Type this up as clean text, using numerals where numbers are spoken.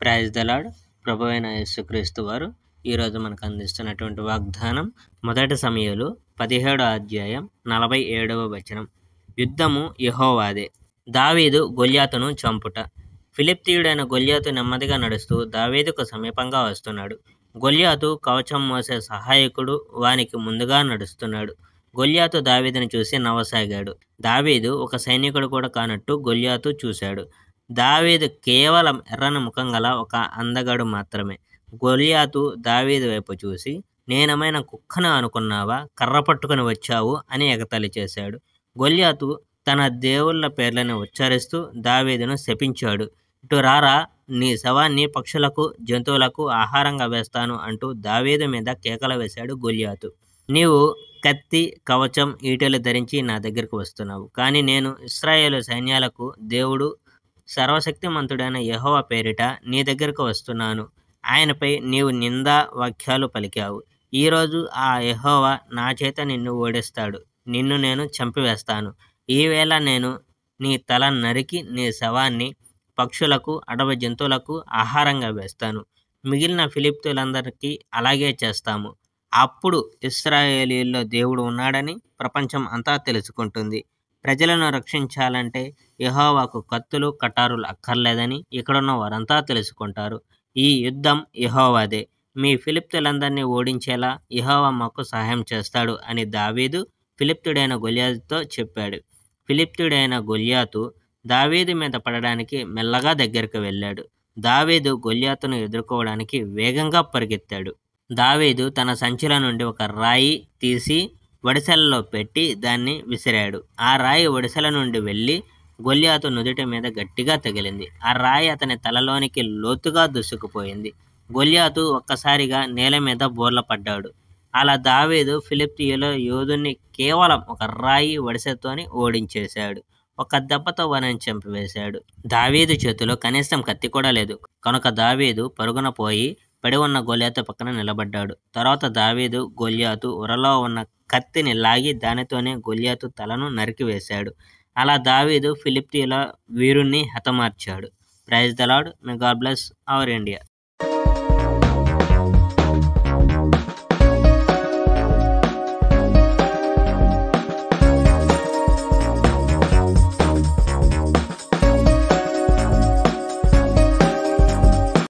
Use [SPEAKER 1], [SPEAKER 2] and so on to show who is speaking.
[SPEAKER 1] Praise the lord. ప్రభువైన యేసుక్రీస్తు వారు ఈరోజు మనకు అందిస్తున్నటువంటి వాగ్దానం మొదటి సమూయేలు 17వ అధ్యాయం 47వ వచనం. యుద్ధము యెహోవాదే, దావీదు గొల్యాతును చంపుట. ఫిలిష్తీయుడైన గొల్యాతు నెమ్మదిగా నడుస్తూ దావీదుకు సమీపంగా వస్తున్నాడు. గొల్యాతు కవచం మోసే సహాయకుడు వానికి ముందుగా నడుస్తున్నాడు. గొల్యాతు దావీదును చూసి నవ్వసాగాడు. దావీదు ఒక సైనికుడు కూడా కానట్టు గొల్యాతు చూశాడు. దావీదు కేవలం ఎర్రని ముఖం గల ఒక అందగాడు మాత్రమే. గొల్యాతు దావీదు వైపు చూసి, నేనేమైనా కుక్కను అనుకున్నావా, కర్ర పట్టుకుని వచ్చావు అని ఎగతాళి చేశాడు. గొల్యాతు తన దేవుళ్ళ పేర్లను ఉచ్చరిస్తూ దావీదును శపించాడు. ఇటు రారా, నీ శవాన్ని పక్షులకు జంతువులకు ఆహారంగా వేస్తాను అంటూ దావీదు మీద కేకలు వేశాడు గొల్యాతు. నీవు కత్తి, కవచం, ఈటెలు ధరించి నా దగ్గరకు వస్తున్నావు, కానీ నేను ఇశ్రాయేలు సైన్యాలకు దేవుడు సర్వశక్తిమంతుడైన యెహోవా పేరిట నీ దగ్గరకు వస్తున్నాను. ఆయనపై నీవు నిందా వాక్యాలు పలికావు. ఈరోజు ఆ యెహోవా నా చేత నిన్ను ఓడిస్తాడు. నిన్ను నేను చంపివేస్తాను. ఈవేళ నేను నీ తల నరికి నీ శవాన్ని పక్షులకు, అడవి జంతువులకు ఆహారంగా వేస్తాను. మిగిలిన ఫిలిష్తీయులందరికీ అలాగే చేస్తాము. అప్పుడు ఇశ్రాయేలీయుల్లో దేవుడు ఉన్నాడని ప్రపంచం అంతా తెలుసుకుంటుంది. ప్రజలను రక్షించాలంటే యెహోవాకు కత్తులు, కటారులు అక్కర్లేదని ఇక్కడున్న వారంతా తెలుసుకుంటారు. ఈ యుద్ధం యెహోవాదే. మీ ఫిలిష్తీయులందరినీ ఓడించేలా యెహోవా మాకు సహాయం చేస్తాడు అని దావీదు ఫిలిష్తీయుడైన గొల్యాతుతో చెప్పాడు. ఫిలిష్తీయుడైన గొల్యాతు దావీదు మీద పడడానికి మెల్లగా దగ్గరకు వెళ్ళాడు. దావీదు గొల్యాతును ఎదుర్కోవడానికి వేగంగా పరిగెత్తాడు. దావీదు తన సంచిల నుండి ఒక రాయి తీసి ఒడిసెలలో పెట్టి దాన్ని విసిరాడు. ఆ రాయి ఒడిసెల నుండి వెళ్ళి గొల్యాతు నుదుటి మీద గట్టిగా తగిలింది. ఆ రాయి అతని తలలోనికి లోతుగా దూసుకుపోయింది. గొల్యాతు ఒక్కసారిగా నేల మీద బోర్ల పడ్డాడు. అలా దావీదు ఫిలిష్తీయుల యోధుని కేవలం ఒక రాయి ఒడిసెతోని ఓడించేశాడు. ఒక దెబ్బతో వారిని చంపివేశాడు. దావీదు చేతిలో కనీసం కత్తి కూడా లేదు. కనుక దావీదు పరుగున పోయి పడి ఉన్న గొల్యాతు పక్కన నిలబడ్డాడు. తర్వాత దావీదు గొల్యాతు ఉరలో ఉన్న కత్తిని లాగి దానితోనే గొల్యాతు తలను నరికివేశాడు. అలా దావీదు ఫిలిష్తీయుల వీరుణ్ణి హతమార్చాడు. Praise the Lord. May God bless our India.